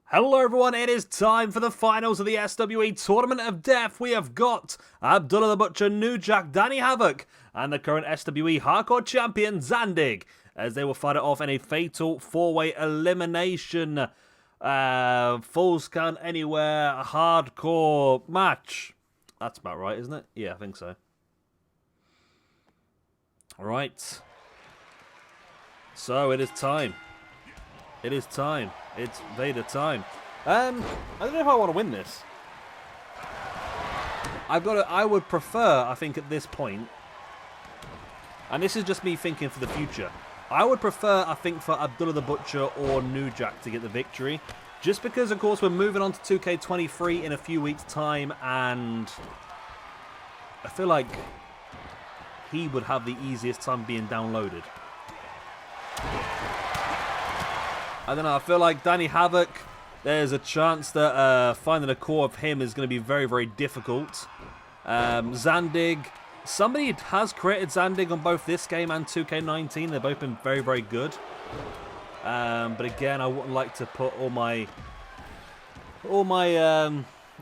Hello everyone, it is time for the finals of the SWE Tournament of Death. We have got Abdullah the Butcher, New Jack, Danny Havoc, and the current SWE Hardcore Champion, Zandig, as they will fight it off in a fatal four-way elimination. Falls count anywhere, hardcore match. That's about right, isn't it? Yeah, I think so. Alright. So, it is time. It is time. It's Vader time. I don't know if I want to win this. I would prefer, I think, at this point, and this is just me thinking for the future, I would prefer, I think, for Abdullah the Butcher or New Jack to get the victory. Just because, of course, we're moving on to 2K23 in a few weeks' time, and I feel like he would have the easiest time being downloaded. I don't know, I feel like Danny Havoc, there's a chance that finding a core of him is going to be very, very difficult. Zandig, somebody has created Zandig on both this game and 2K19. They've both been very, very good. But again, I wouldn't like to put all my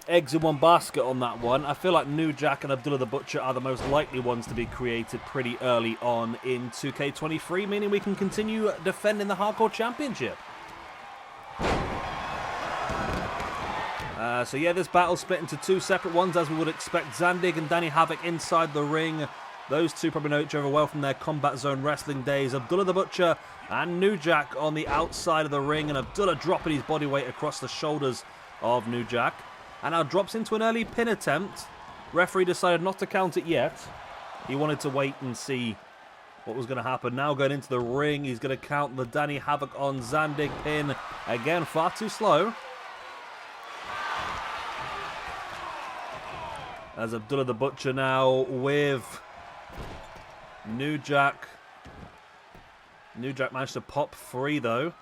eggs in one basket on that one. I feel like New Jack and Abdullah the Butcher are the most likely ones to be created pretty early on in 2K23, meaning we can continue defending the Hardcore Championship. So yeah, this battle split into two separate ones, as we would expect. Zandig and Danny Havoc inside the ring. Those two probably know each other well from their Combat Zone wrestling days. Abdullah the Butcher and New Jack on the outside of the ring, and Abdullah dropping his body weight across the shoulders of New Jack. And now drops into an early pin attempt. Referee decided not to count it yet. He wanted to wait and see what was going to happen. Now going into the ring, he's going to count the Danny Havoc on Zandig pin. Again, far too slow. As Abdullah the Butcher now with New Jack. New Jack managed to pop free though.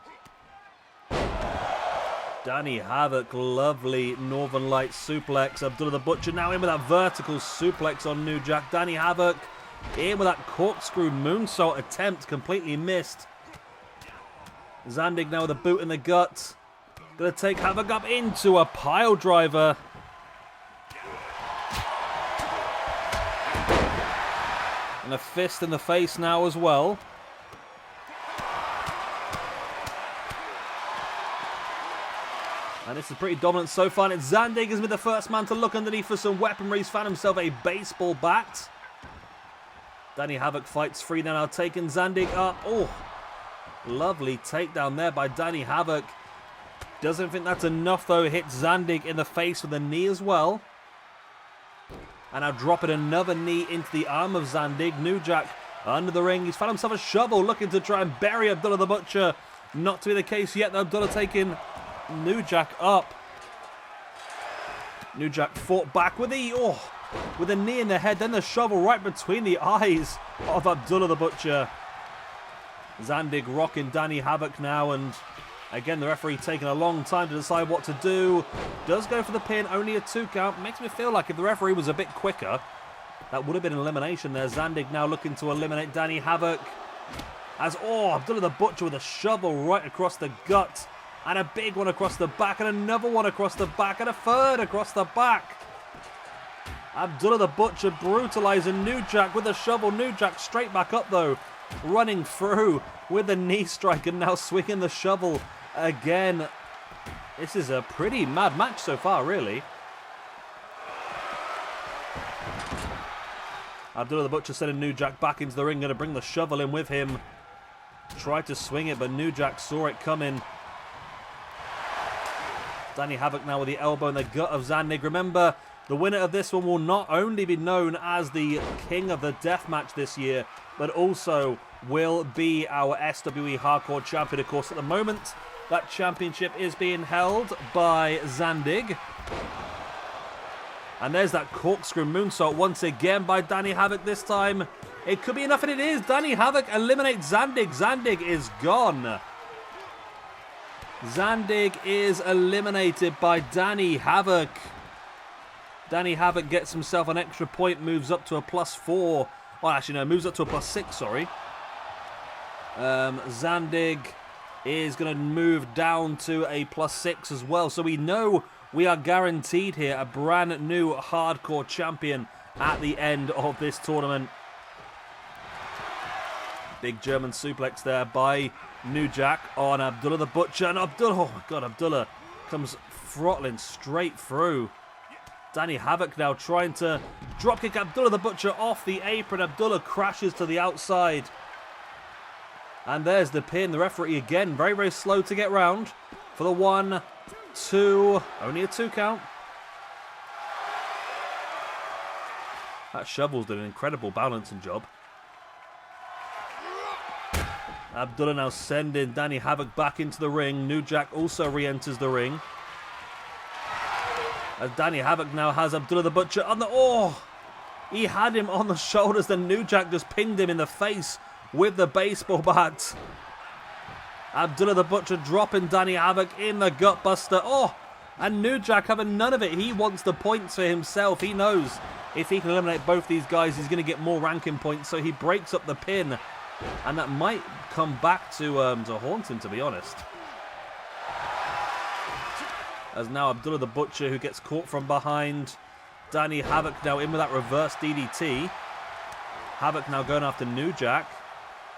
Danny Havoc, lovely Northern Light suplex. Abdullah the Butcher now in with that vertical suplex on New Jack. Danny Havoc in with that corkscrew moonsault attempt, completely missed. Zandig now with a boot in the gut. Gonna take Havoc up into a pile driver. And a fist in the face now as well. And this is pretty dominant so far. And it's Zandig is with the first man to look underneath for some weaponry. He's found himself a baseball bat. Danny Havoc fights free now, taking Zandig up. Oh, lovely takedown there by Danny Havoc. Doesn't think that's enough though. Hits Zandig in the face with a knee as well. And now dropping another knee into the arm of Zandig. New Jack under the ring. He's found himself a shovel, looking to try and bury Abdullah the Butcher. Not to be the case yet, though. Abdullah taking New Jack up. New Jack fought back with a knee in the head, then the shovel right between the eyes of Abdullah the Butcher. Zandig rocking Danny Havoc now, and again the referee taking a long time to decide what to do. Does go for the pin, only a 2 count. Makes me feel like if the referee was a bit quicker, that would have been an elimination there. Zandig now looking to eliminate Danny Havoc. As, Abdullah the Butcher with a shovel right across the gut. And a big one across the back, and another one across the back, and a third across the back. Abdullah the Butcher brutalizing New Jack with a shovel. New Jack straight back up though, running through with the knee strike, and now swinging the shovel again. This is a pretty mad match so far, really. Abdullah the Butcher sending New Jack back into the ring, going to bring the shovel in with him. Tried to swing it, but New Jack saw it coming. Danny Havoc now with the elbow in the gut of Zandig. Remember, the winner of this one will not only be known as the King of the Deathmatch this year, but also will be our SWE Hardcore Champion. Of course, at the moment, that championship is being held by Zandig. And there's that corkscrew moonsault once again by Danny Havoc this time. It could be enough, and it is. Danny Havoc eliminates Zandig. Zandig is gone. Zandig is eliminated by Danny Havoc. Danny Havoc gets himself an extra point, moves up to a +4. Well, actually, no, moves up to a +6, sorry. Zandig is going to move down to a +6 as well. So we know we are guaranteed here a brand new hardcore champion at the end of this tournament. Big German suplex there by New Jack on Abdullah the Butcher. And Abdullah, oh my God, Abdullah comes throttling straight through. Danny Havoc now trying to dropkick Abdullah the Butcher off the apron. Abdullah crashes to the outside. And there's the pin. The referee again, very, very slow to get round for the 1, 2, only a 2 count. That Shovel's done an incredible balancing job. Abdullah now sending Danny Havoc back into the ring. New Jack also re-enters the ring. As Danny Havoc now has Abdullah the Butcher on the... Oh! He had him on the shoulders, then New Jack just pinged him in the face with the baseball bat. Abdullah the Butcher dropping Danny Havoc in the gutbuster. Oh! And New Jack having none of it. He wants the points for himself. He knows if he can eliminate both these guys, he's going to get more ranking points. So he breaks up the pin. And that might come back to haunt him, to be honest. As now Abdullah the Butcher, who gets caught from behind. Danny Havoc now in with that reverse DDT. Havoc now going after New Jack.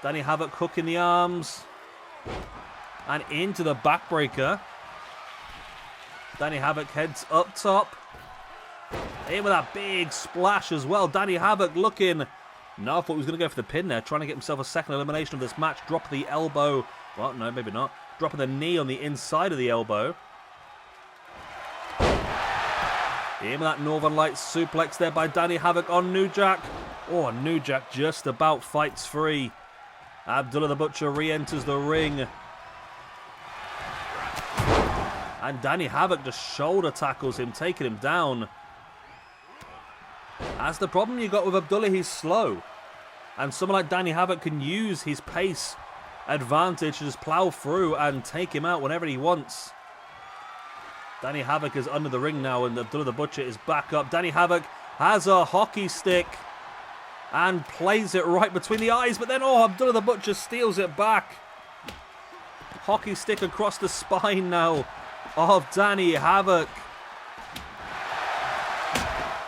Danny Havoc hooking the arms. And into the backbreaker. Danny Havoc heads up top. In with that big splash as well. Danny Havoc looking... No, I thought he was going to go for the pin there. Trying to get himself a second elimination of this match. Drop the elbow. Well, no, maybe not. Dropping the knee on the inside of the elbow. In with that Northern Lights suplex there by Danny Havoc on New Jack. Oh, New Jack just about fights free. Abdullah the Butcher re-enters the ring. And Danny Havoc just shoulder tackles him, taking him down. That's the problem you got with Abdullah, he's slow. And someone like Danny Havoc can use his pace advantage to just plow through and take him out whenever he wants. Danny Havoc is under the ring now and Abdullah the Butcher is back up. Danny Havoc has a hockey stick and plays it right between the eyes. But then, oh, Abdullah the Butcher steals it back. Hockey stick across the spine now of Danny Havoc.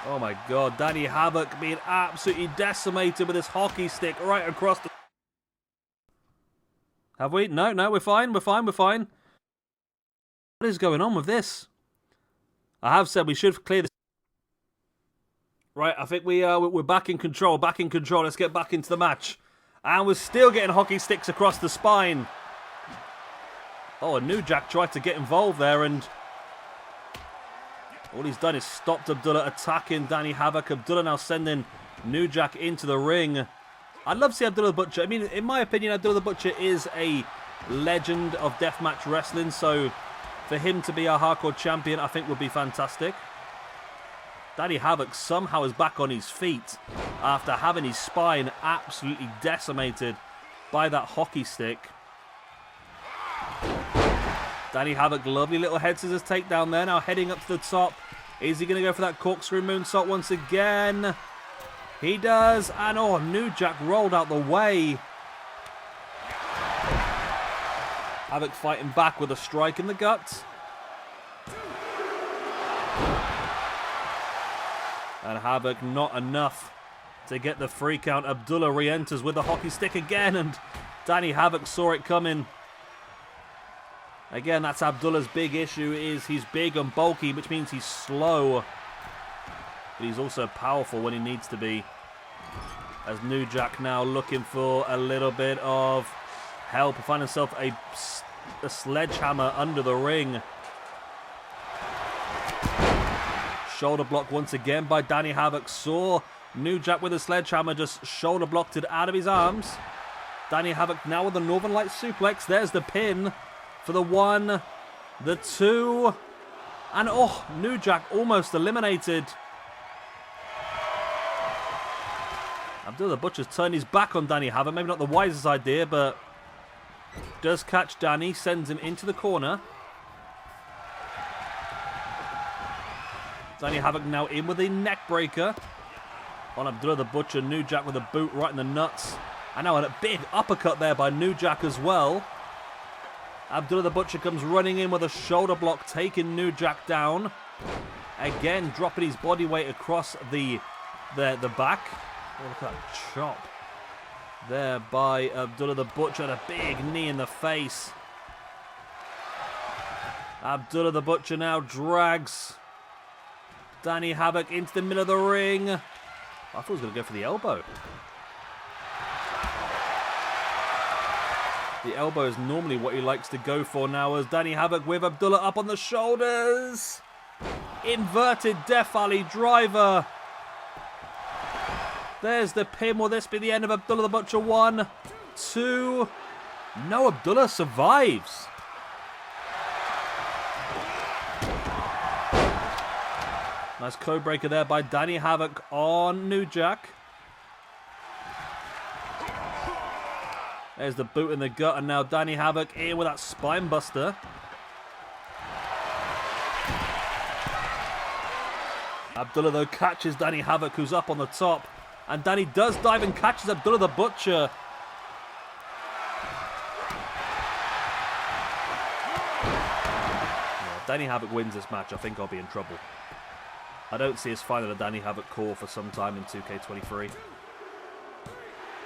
Oh my God, Danny Havoc being absolutely decimated with his hockey stick right across the... Have we? No, we're fine, we're fine. What is going on with this? I have said we should clear this. Right, I think we're back in control, Let's get back into the match. And we're still getting hockey sticks across the spine. Oh, and New Jack tried to get involved there and... all he's done is stopped Abdullah attacking Danny Havoc. Abdullah now sending New Jack into the ring. I'd love to see Abdullah the Butcher. I mean, in my opinion, Abdullah the Butcher is a legend of deathmatch wrestling. So for him to be our hardcore champion, I think would be fantastic. Danny Havoc somehow is back on his feet after having his spine absolutely decimated by that hockey stick. Danny Havoc, lovely little head scissors takedown there. Now heading up to the top. Is he going to go for that corkscrew moonsault once again? He does. And oh, New Jack rolled out the way. Havoc fighting back with a strike in the gut. And Havoc not enough to get the 3 count. Abdullah re-enters with the hockey stick again. And Danny Havoc saw it coming. Again, that's Abdullah's big issue, is he's big and bulky, which means he's slow. But he's also powerful when he needs to be. As New Jack now looking for a little bit of help. Find himself a sledgehammer under the ring. Shoulder block once again by Danny Havoc. Saw New Jack with a sledgehammer, just shoulder blocked it out of his arms. Danny Havoc now with the Northern Lights suplex. There's the pin. For the 1, the 2, and oh, New Jack almost eliminated. Abdullah the Butcher's turned his back on Danny Havoc. Maybe not the wisest idea, but does catch Danny, sends him into the corner. Danny Havoc now in with a neck breaker on Abdullah the Butcher. New Jack with a boot right in the nuts. And now a big uppercut there by New Jack as well. Abdullah the Butcher comes running in with a shoulder block, taking New Jack down. Again, dropping his body weight across the back. Oh, look at that chop. There by Abdullah the Butcher, a big knee in the face. Abdullah the Butcher now drags Danny Havoc into the middle of the ring. I thought he was going to go for the elbow. The elbow is normally what he likes to go for now, as Danny Havoc with Abdullah up on the shoulders. Inverted Death Valley driver. There's the pin. Will this be the end of Abdullah the Butcher? 1, 2. No, Abdullah survives. Nice code breaker there by Danny Havoc on New Jack. There's the boot in the gut, and now Danny Havoc in with that spine buster. Abdullah, though, catches Danny Havoc, who's up on the top. And Danny does dive and catches Abdullah the Butcher. Yeah, Danny Havoc wins this match. I think I'll be in trouble. I don't see us finding a Danny Havoc call for some time in 2K23.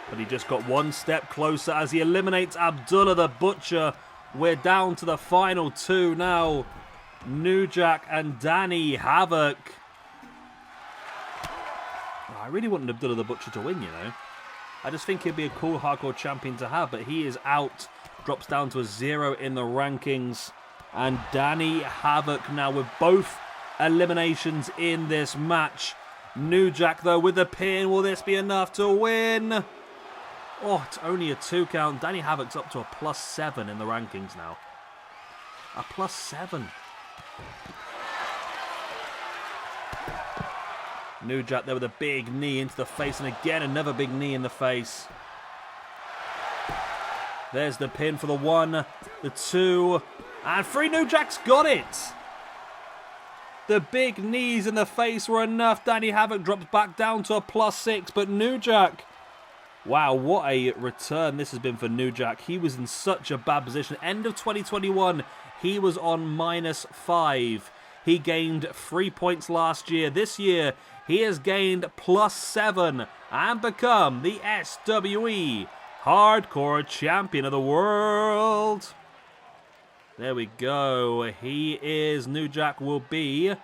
But he just got one step closer as he eliminates Abdullah the Butcher. We're down to the final 2 now. New Jack and Danny Havoc. I really wanted Abdullah the Butcher to win, you know. I just think he'd be a cool hardcore champion to have, but he is out. Drops down to a 0 in the rankings. And Danny Havoc now with both eliminations in this match. New Jack, though, with the pin. Will this be enough to win? Oh, it's only a 2 count. Danny Havoc's up to a +7 in the rankings now. A +7. New Jack there with a big knee into the face, and again another big knee in the face. There's the pin for the 1, the 2, and 3. New Jack's got it. The big knees in the face were enough. Danny Havoc drops back down to a +6, but New Jack, wow, what a return this has been for New Jack. He was in such a bad position. End of 2021, he was on -5. He gained 3 points last year. This year, he has gained +7 and become the SWE Hardcore Champion of the World. There we go. He is, New Jack will be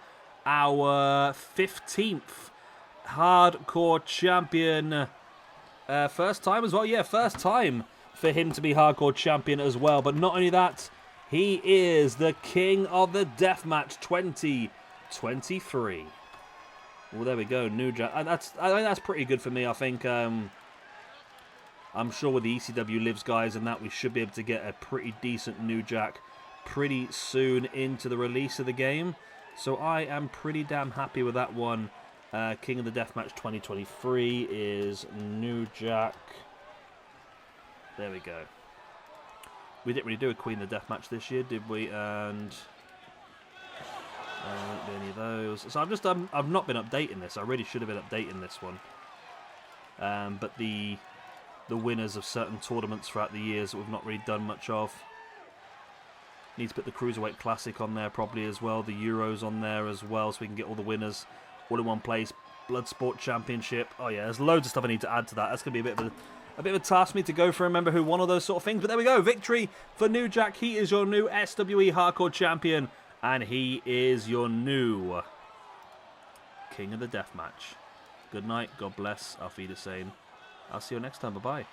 our 15th Hardcore Champion. First time as well. Yeah, first time for him to be Hardcore Champion as well. But not only that, he is the King of the Deathmatch 2023. Well, there we go, New Jack. I think that's pretty good for me. I think I'm sure with the ECW Lives guys and that, we should be able to get a pretty decent New Jack pretty soon into the release of the game. So I am pretty damn happy with that one. King of the Deathmatch 2023 is New Jack. There we go. We didn't really do a Queen of the Deathmatch this year, did we? And won't be any of those. So I've not been updating this. I really should have been updating this one. But the winners of certain tournaments throughout the years that we've not really done much of. Need to put the Cruiserweight Classic on there probably as well. The Euros on there as well, so we can get all the winners all in one place. Bloodsport Championship. Oh yeah, there's loads of stuff I need to add to that. That's going to be a bit of a task for me to go through and remember who won all those sort of things. But there we go. Victory for New Jack. He is your new SWE Hardcore Champion. And he is your new King of the Deathmatch. Good night. God bless. Auf Wiedersehen. I'll see you next time. Bye-bye.